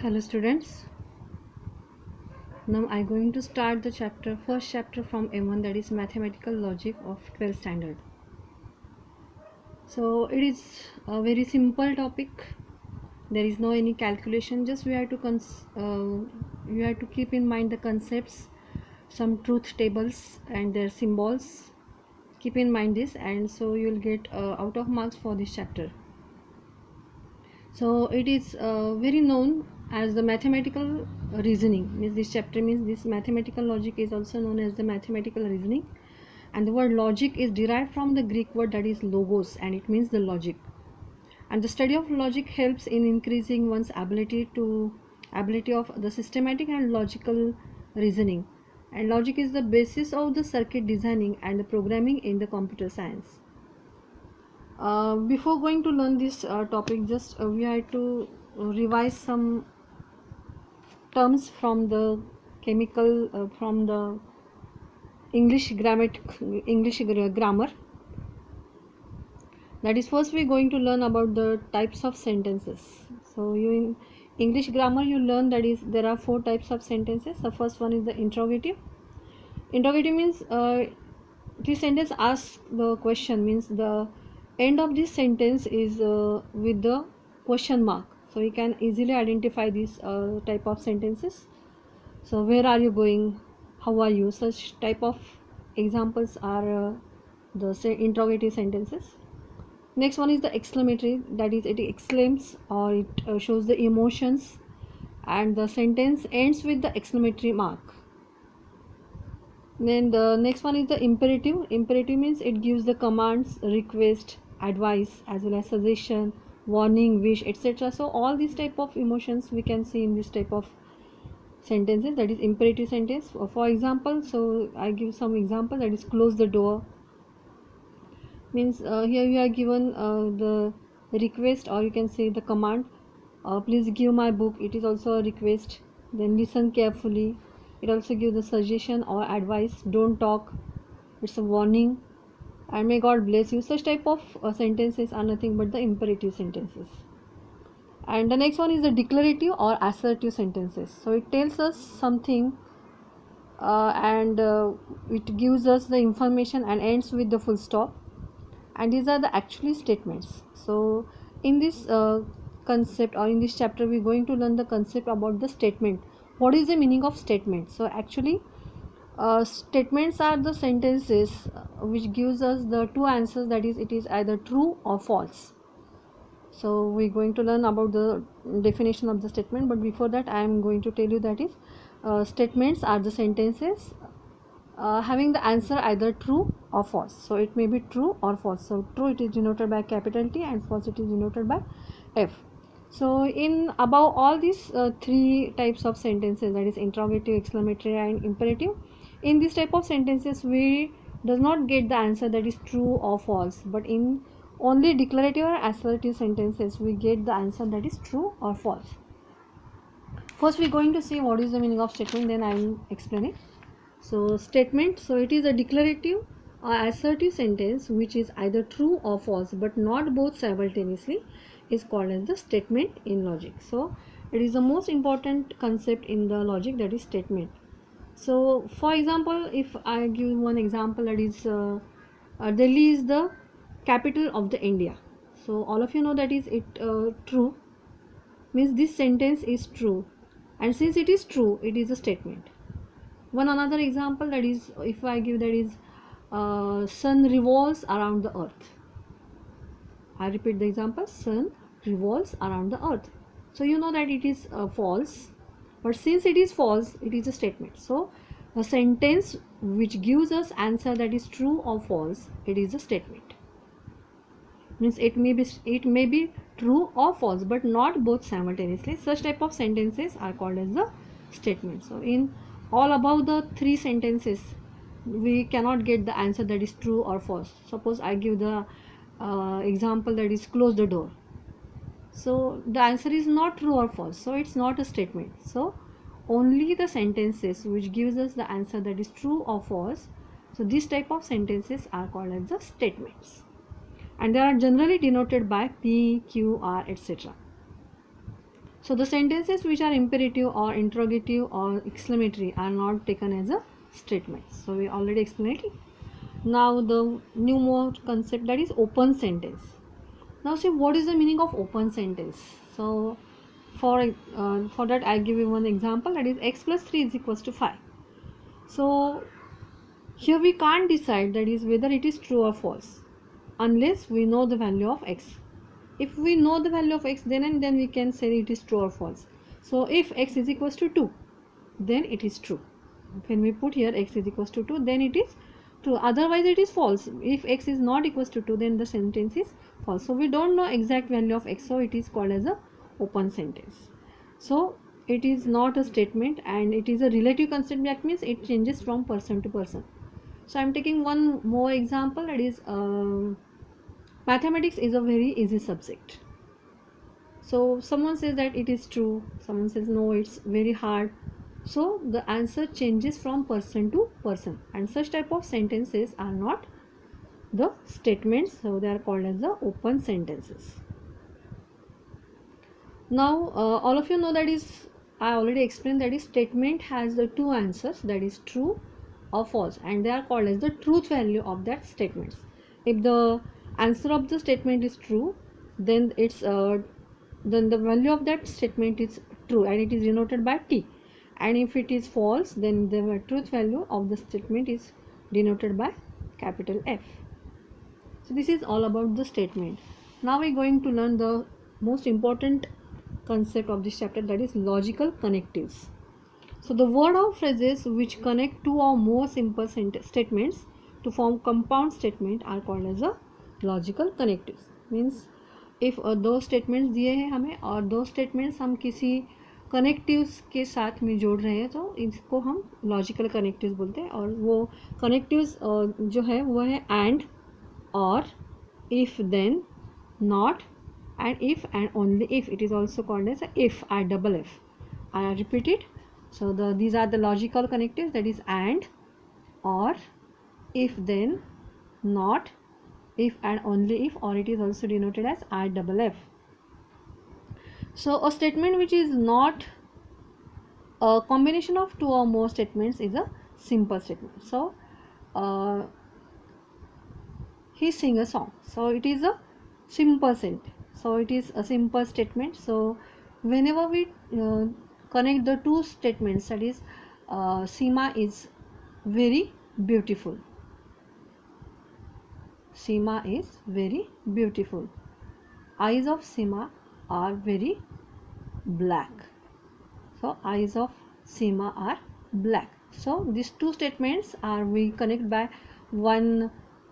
Hello students, now I am going to start the first chapter from M1, that is mathematical logic of 12th standard. So it is a very simple topic. There is no any calculation, just we have to keep in mind the concepts, some truth tables and their symbols. Keep in mind this, and so you will get out of marks for this chapter. So it is very known as the mathematical reasoning. Means this chapter means this mathematical logic is also known as the mathematical reasoning, and the word logic is derived from the Greek word that is logos, and it means the logic. And the study of logic helps in increasing one's ability of the systematic and logical reasoning. And logic is the basis of the circuit designing and the programming in the computer science. Before going to learn this topic, just we have to revise some terms from the from the English grammar. That is, first we are going to learn about the types of sentences. So you in English grammar you learn that is there are 4 types of sentences. The first one is the interrogative. Interrogative means this sentence asks the question, means the end of this sentence is with the question mark. So you can easily identify this type of sentences. So where are you going, how are you, such type of examples are the interrogative sentences. Next one is the exclamatory, that is it exclaims or it shows the emotions, and the sentence ends with the exclamatory mark. Then the next one is the imperative. Imperative means it gives the commands, request, advice, as well as suggestion, warning, wish, etc. So all these type of emotions we can see in this type of sentences, that is imperative sentence. For example, so I give some example, that is close the door. Means here you are given the request, or you can say the command, please give my book. It is also a request. Then listen carefully. It also gives the suggestion or advice. Don't talk. It's a warning. And may God bless you. Such type of sentences are nothing but the imperative sentences. And the next one is the declarative or assertive sentences. So it tells us something and it gives us the information and ends with the full stop. And these are the actually statements. So in this concept, or in this chapter, we are going to learn the concept about the statement. What is the meaning of statement? So actually statements are the sentences which gives us the 2 answers, that is it is either true or false. So we are going to learn about the definition of the statement, but before that I am going to tell you that is statements are the sentences having the answer either true or false. So it may be true or false. So true it is denoted by capital T, and false it is denoted by F. So in above all these 3 types of sentences, that is interrogative, exclamatory and imperative, in this type of sentences we does not get the answer that is true or false, but in only declarative or assertive sentences we get the answer that is true or false. First we are going to see what is the meaning of statement, then I will explain it. So statement, so it is a declarative or assertive sentence which is either true or false but not both simultaneously, is called as the statement in logic. So it is the most important concept in the logic, that is statement. So for example, if I give one example, that is Delhi is the capital of the India. So all of you know that is it true, means this sentence is true, and since it is true it is a statement. One another example, that is if I give, that is sun revolves around the earth. I repeat the example, sun revolves around the earth. So you know that it is false, but since it is false it is a statement. So a sentence which gives us answer that is true or false, it is a statement. Means it may be true or false but not both simultaneously. Such type of sentences are called as the statement. So in all above the 3 sentences we cannot get the answer that is true or false. Suppose I give the example, that is close the door. So the answer is not true or false, so it's not a statement. So only the sentences which gives us the answer that is true or false, so this type of sentences are called as the statements, and they are generally denoted by P, Q, R, etc. So the sentences which are imperative or interrogative or exclamatory are not taken as a statement. So we already explained it. Now the new more concept, that is open sentence. Now see, what is the meaning of open sentence? So for that I give you one example, that is x plus 3 is equals to 5. So here we can't decide, that is whether it is true or false, unless we know the value of x. If we know the value of x, then and then we can say it is true or false. So if x is equals to 2, then it is true. When we put here x is equals to 2, then it is true, otherwise it is false. If x is not equals to 2, then the sentence is false. So we don't know exact value of x, so it is called as a open sentence. So it is not a statement, and it is a relative concept. That means it changes from person to person. So I am taking one more example, that is mathematics is a very easy subject. So someone says that it is true, someone says no, it's very hard. So the answer changes from person to person, and such type of sentences are not the statements, so they are called as the open sentences. Now all of you know, that is I already explained, that is statement has the two answers, that is true or false, and they are called as the truth value of that statements. If the answer of the statement is true, then then the value of that statement is true and it is denoted by T, and if it is false, then the truth value of the statement is denoted by capital F. So this is all about the statement. Now we are going to learn the most important concept of this chapter, that is logical connectives. So the word or phrases which connect two or more simple statements to form compound statement are called as a logical connectives. Means if दो statements दिए हैं हमें और दो statements हम किसी connectives के साथ में जोड़ रहे हैं, तो इसको हम लॉजिकल कनेक्टिव्स बोलते हैं. और वो कनेक्टिव्स जो है वो है एंड, और, if, then, not, and if and only if. It is also called as if, I double f. I repeat it. So these are the logical connectives, that is and, or, if, then, not, if and only if, or it is also denoted as I double f. So a statement which is not a combination of two or more statements is a simple statement. So he sing a song, so it is a simple sentence. So it is a simple statement. So whenever we connect the two statements, that is Seema is very beautiful. Seema is very beautiful. Eyes of Seema are very black. So eyes of Seema are black. So these two statements are we connect by one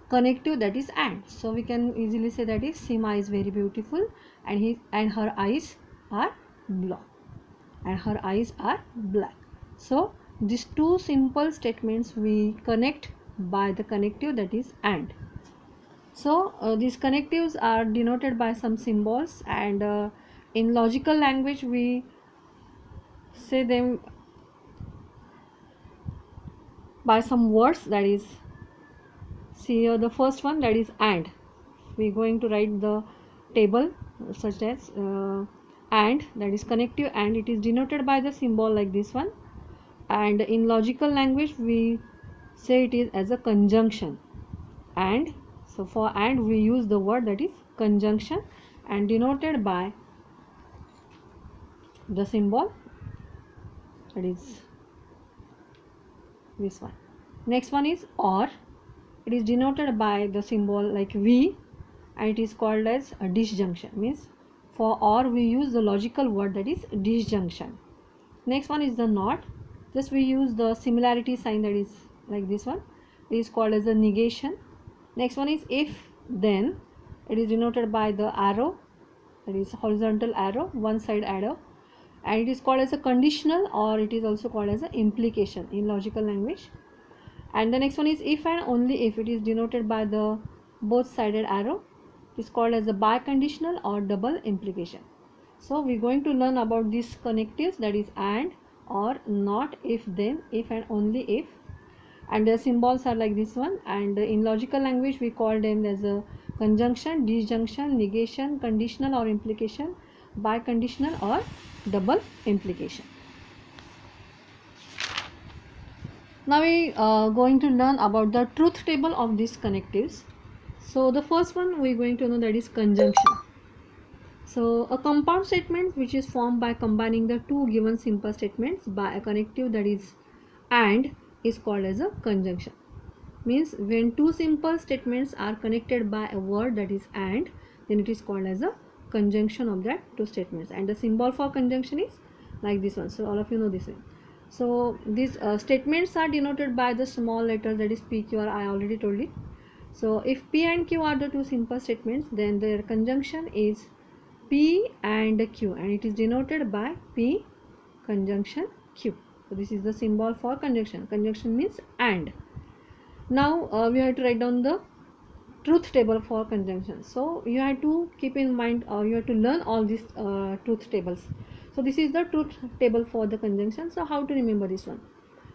connective, that is and. So we can easily say that is Seema is very beautiful and her eyes are black, and her eyes are black. So these two simple statements we connect by the connective, that is and. So these connectives are denoted by some symbols, and in logical language we say them by some words, that is, see here the first one, that is and. We are going to write the table such as and, that is connective, and it is denoted by the symbol like this one. And in logical language we say it is as a conjunction. And so for and we use the word, that is conjunction, and denoted by the symbol, that is this one. Next one is or. It is denoted by the symbol like V, and it is called as a disjunction. Means for or we use the logical word, that is disjunction. Next one is the not. Just we use the similarity sign, that is like this one. It is called as a negation. Next one is if, then. It is denoted by the arrow, that is horizontal arrow, one side arrow, and it is called as a conditional, or it is also called as an implication in logical language. And the next one is if and only if. It is denoted by the both sided arrow. It is called as a biconditional or double implication. So we are going to learn about these connectives, that is and, or, not, if, then, if and only if, and their symbols are like this one. And in logical language we call them as a conjunction, disjunction, negation, conditional or implication, biconditional or double implication. Now we are going to learn about the truth table of these connectives. So the first one we are going to know, that is conjunction. So a compound statement which is formed by combining the two given simple statements by a connective, that is and, is called as a conjunction. Means when two simple statements are connected by a word, that is and, then it is called as a conjunction of that two statements, and the symbol for conjunction is like this one. So all of you know this one. So these statements are denoted by the small letter, that is P, Q, R. I already told it. So if P and Q are the two simple statements, then their conjunction is P and Q, and it is denoted by P conjunction Q. So this is the symbol for conjunction. Conjunction means and. Now we have to write down the truth table for conjunction. So you have to keep in mind, or you have to learn all these truth tables. So this is the truth table for the conjunction. So how to remember this one?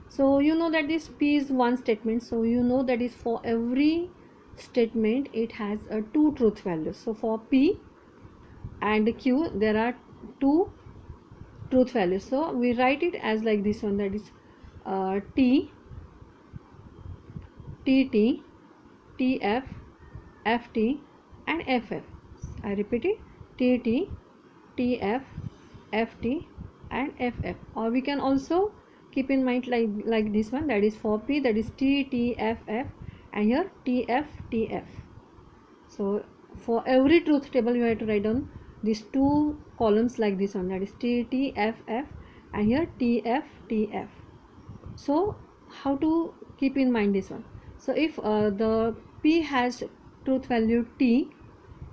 So you know that this P is one statement. So you know that is for every statement it has two truth values. So for P and Q there are two truth values. So we write it as like this one, that is T, TT, TF, FT and FF. I repeat it, TT, TF, FT and FF. Or we can also keep in mind like this one, that is for P, that is T, T, F, F and here TF, TF. So for every truth table you have to write down these two columns like this one, that is T, T, F, F and here TF, TF. So how to keep in mind this one? So if the P has truth value T,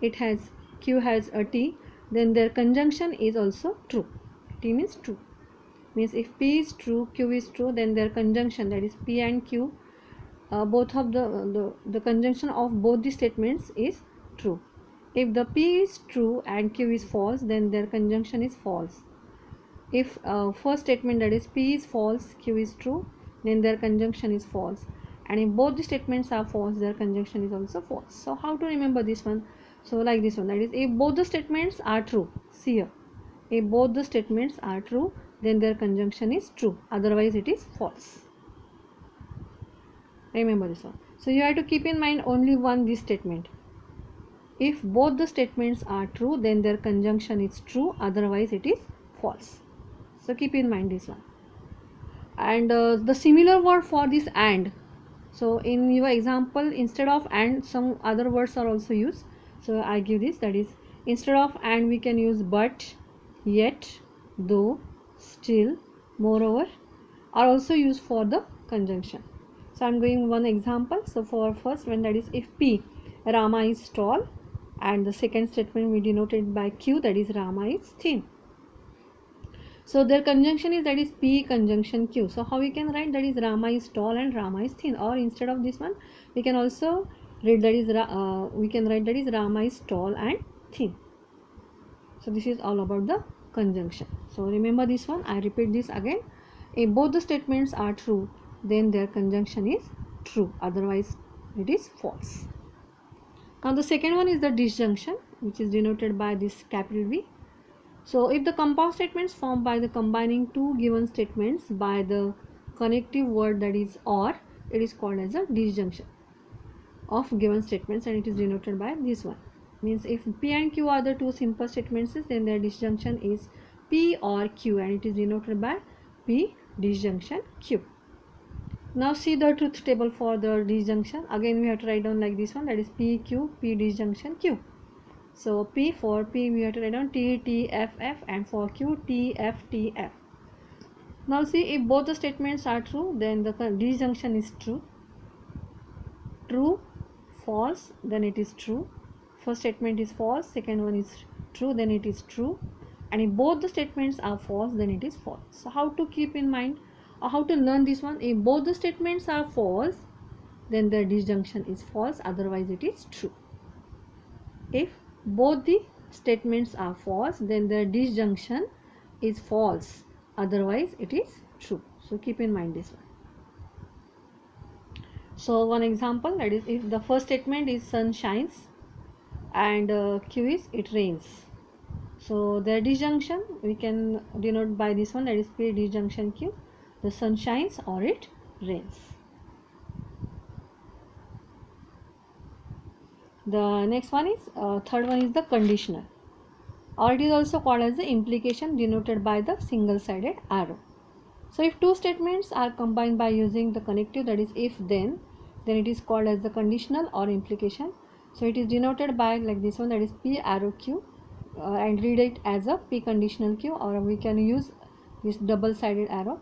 it has Q has a T, then their conjunction is also true. T means true. Means if P is true, Q is true, then their conjunction, that is P and Q, both of the conjunction of both the statements is true. If the P is true and Q is false, then their conjunction is false. If first statement, that is P is false, Q is true, then their conjunction is false. And if both the statements are false, their conjunction is also false. So how to remember this one? So like this one, that is if both the statements are true, see here, if both the statements are true, then their conjunction is true, otherwise it is false. Remember this one. So you have to keep in mind only one this statement. If both the statements are true, then their conjunction is true, otherwise it is false. So keep in mind this one. And the similar word for this and. So in your example, instead of and, some other words are also used. So I give this, that is instead of and we can use but, yet, though, still, moreover are also used for the conjunction. So I am going one example. So for first one, that is if P, Rama is tall, and the second statement we denoted by Q, that is Rama is thin. So their conjunction is, that is P conjunction Q. So how we can write, that is Rama is tall and Rama is thin, or instead of this one we can also read, that is we can write, that is Rama is tall and thin. So this is all about the conjunction. So remember this one, I repeat this again. If both the statements are true, then their conjunction is true, otherwise it is false. Now the second one is the disjunction, which is denoted by this capital V. So if the compound statements formed by the combining two given statements by the connective word, that is or, it is called as a disjunction of given statements, and it is denoted by this one. Means if P and Q are the two simple statements, then their disjunction is P or Q, and it is denoted by P disjunction Q. Now see the truth table for the disjunction. Again we have to write down like this one, that is P, Q, P disjunction Q. So P, for P we have to write down T, T, F, F, and for Q T, F, T, F. Now see, if both the statements are true, then the disjunction is true. True, false, then it is true. First statement is false, second one is true, then it is true. And if both the statements are false, then it is false. So how to keep in mind, or how to learn this one? If both the statements are false, then the disjunction is false, otherwise it is true. If both the statements are false, then the disjunction is false, otherwise it is true. So keep in mind this one. So one example, that is if the first statement is sun shines and Q is it rains. So the disjunction we can denote by this one, that is P disjunction Q. The sun shines or it rains. The next one is third one is the conditional, or it is also called as the implication, denoted by the single sided arrow. So if two statements are combined by using the connective, that is if then it is called as the conditional or implication. So it is denoted by like this one, that is P arrow Q, and read it as a P conditional Q, or we can use this double arrow.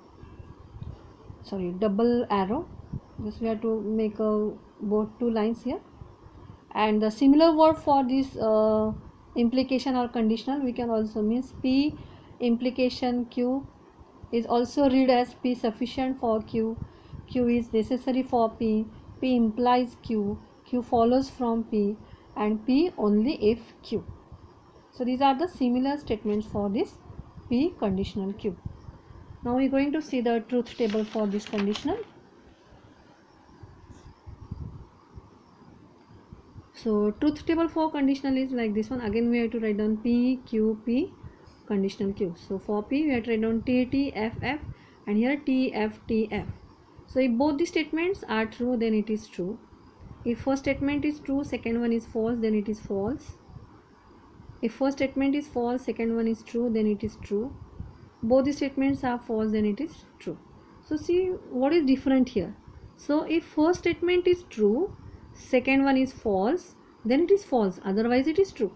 Just we have to make both two lines here. And the similar word for this implication or conditional, we can also means P implication Q is also read as P sufficient for Q, Q is necessary for P, P implies Q, Q follows from P, and P only if Q. So these are the similar statements for this P conditional Q. Now we are going to see the truth table for this conditional. So truth table for conditional is like this one. Again we have to write down P, Q, P, conditional Q. So for P we have to write down T, T, F, F, and here T, F, T, F. So if both the statements are true, then it is true. If first statement is true, second one is false, then it is false. If first statement is false, second one is true, then it is true. Both the statements are false, then it is true. So see what is different here. So if first statement is true, second one is false, then it is false, otherwise it is true.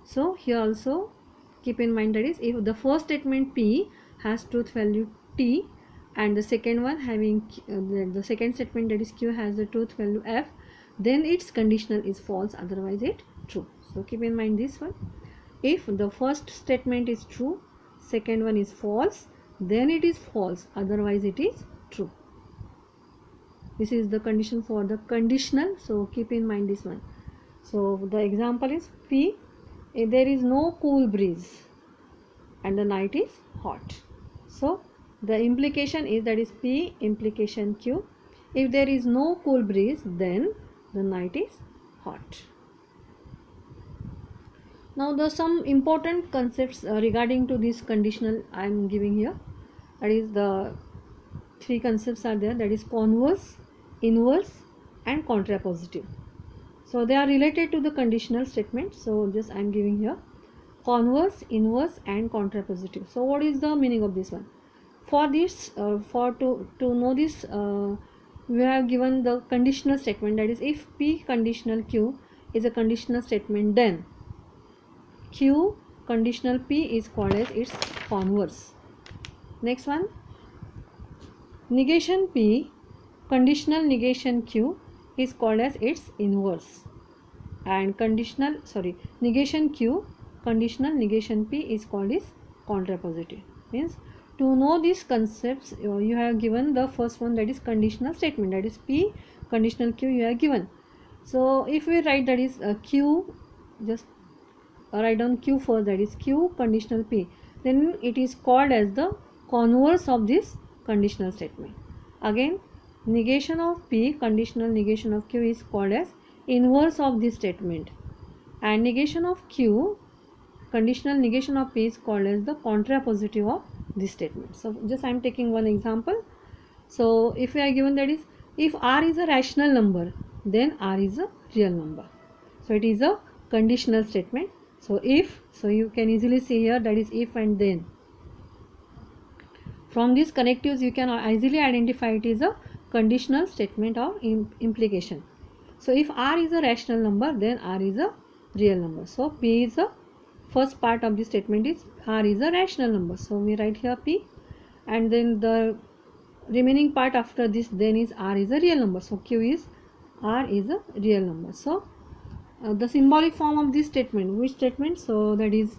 So here also keep in mind, that is if the first statement P has truth value T, and the second one having the second statement, that is Q, has the truth value F, then its conditional is false, otherwise it true. So keep in mind this one. If the first statement is true, second one is false, then it is false, otherwise it is true. This is the condition for the conditional, so keep in mind this one. So the example is P, if there is no cool breeze and the night is hot. So the implication is, that is P implication Q. If there is no cool breeze, then the night is hot. Now the some important concepts regarding to this conditional I am giving here. That is the three concepts are there, that is converse, inverse, and contrapositive. So they are related to the conditional statement. So just I am giving here converse, inverse, and contrapositive. So what is the meaning of this one? For this, to know this, we have given the conditional statement, that is if P conditional Q is a conditional statement, then Q conditional P is called as its converse. Next one, negation P conditional negation Q is called as its inverse, and negation Q conditional negation P is called as contrapositive. Means to know these concepts, you have given the first one, that is conditional statement, that is P conditional Q you have given. So if we write, that is Q, just write down Q first, that is Q conditional P, then it is called as the converse of this conditional statement. Again, negation of P conditional negation of Q is called as inverse of this statement, and negation of Q conditional negation of P is called as the contrapositive of this statement. So just I am taking one example. So if we are given, that is if R is a rational number, then R is a real number. So it is a conditional statement. So if, so you can easily see here, that is if and then. From these connectives you can easily identify it is a conditional statement or implication. So if R is a rational number, then R is a real number. So P is the first part of the statement, is R is a rational number. So we write here P, and then the remaining part after this then is R is a real number. So Q is R is a real number. So the symbolic form of this statement, which statement? So that is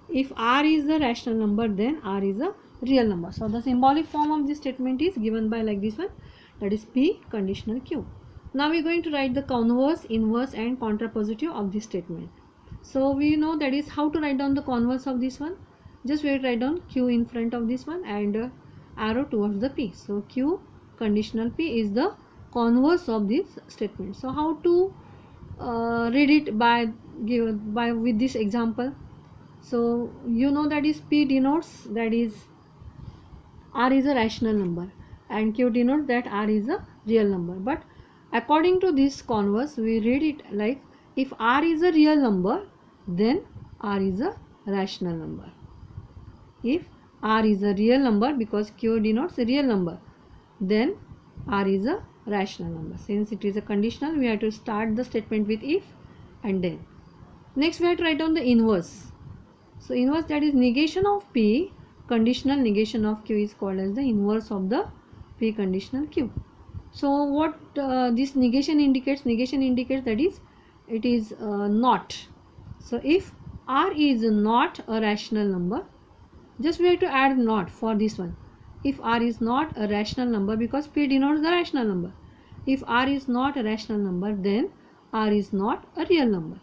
if R is a rational number, then R is a real number. So the symbolic form of this statement is given by like this one, that is P conditional Q. Now we are going to write the converse, inverse, and contrapositive of this statement. So we know that is how to write down the converse of this one. Just we write down Q in front of this one and arrow towards the P. So Q conditional P is the converse of this statement. So how to read it with this example? So you know that is P denotes that is R is a rational number and Q denotes that R is a real number. But according to this converse, we read it like if R is a real number, then R is a rational number. If R is a real number, because Q denotes a real number, then R is a rational number. Since it is a conditional, we have to start the statement with if and then. Next we have to write down the inverse. So inverse, that is negation of P, conditional negation of Q, is called as the inverse of the P conditional Q. So what this negation indicates? Negation indicates that is it is not. So if R is not a rational number, just we have to add not for this one. If R is not a rational number, because P denotes the rational number. If R is not a rational number, then R is not a real number.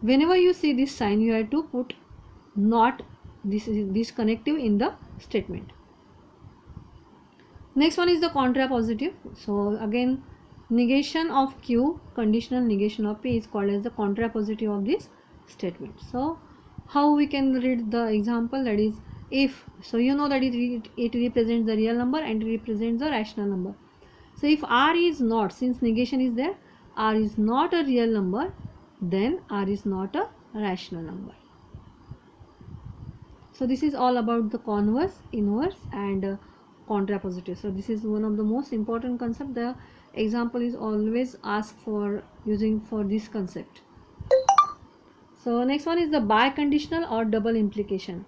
Whenever you see this sign, you have to put not, this connective in the statement. Next one is the contrapositive. So again, negation of Q, conditional negation of P, is called as the contrapositive of this statement. So how we can read the example? That is if, so you know that it represents the real number and it represents the rational number. So if R is not, since negation is there, R is not a real number, then R is not a rational number. So this is all about the converse, inverse and contrapositive. So this is one of the most important concept. The example is always asked for using for this concept. So next one is the biconditional or double implication.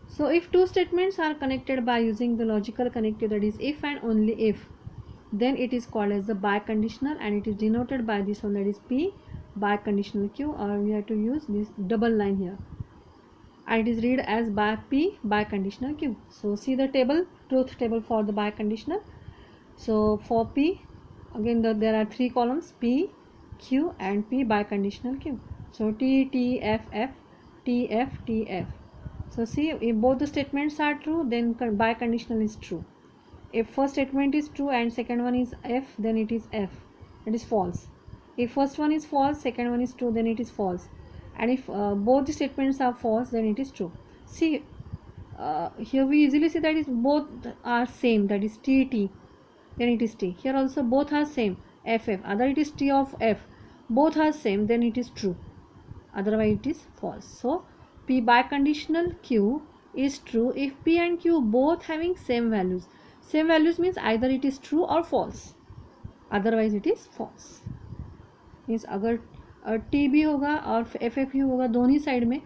So if two statements are connected by using the logical connective, that is if and only if, then it is called as the biconditional and it is denoted by this one, that is P biconditional Q, or we have to use this double line here and it is read as by P biconditional Q. So see the table, truth table for the biconditional. So for P, again there are three columns, P, Q and P biconditional Q. So T, T, F, F, T, F, T, F. So see, if both the statements are true, then biconditional is true. If first statement is true and second one is F, then it is F, it is false. If first one is false, second one is true, then it is false. And if both the statements are false, then it is true. See, here we easily see that is both are same, that is T, T, then it is T. Here also both are same, F, F, other it is T of F, both are same, then it is true, otherwise it is false. So P biconditional Q is true if P and Q both having same values. Same values means either it is true or false, otherwise it is false. Means अगर T भी होगा और F F भी होगा दोनों side में,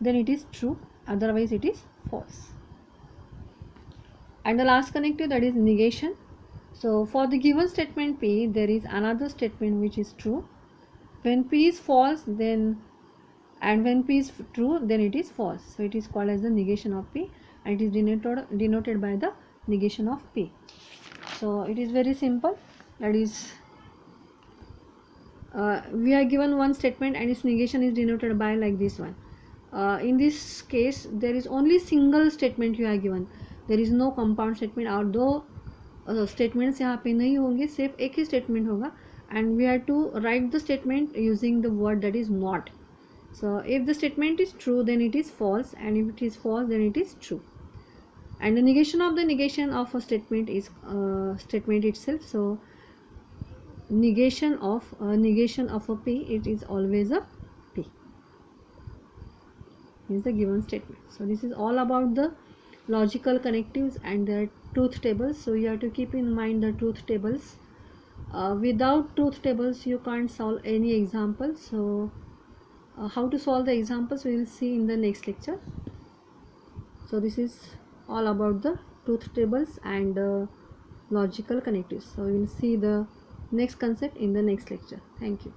then it is true, otherwise it is false. And the last connective, that is negation. So for the given statement P, there is another statement which is true. When P is false, then and when P is true, then it is false. So it is called as the negation of P and it is denoted by the negation of P. So it is very simple. That is we are given one statement and its negation is denoted by like this one. In this case, there is only single statement you are given. There is no compound statement, और दो statements यहाँ पे नहीं होंगे, सिर्फ एक ही statement होगा and we have to write the statement using the word that is not. So if the statement is true, then it is false, and if it is false, then it is true. And the negation of a statement is statement itself. So negation of a P, it is always a P, is the given statement. So this is all about the logical connectives and the truth tables. So you have to keep in mind the truth tables. Without truth tables you can't solve any example. So how to solve the examples we will see in the next lecture. So this is all about the truth tables and logical connectives. So we will see the next concept in the next lecture. Thank you.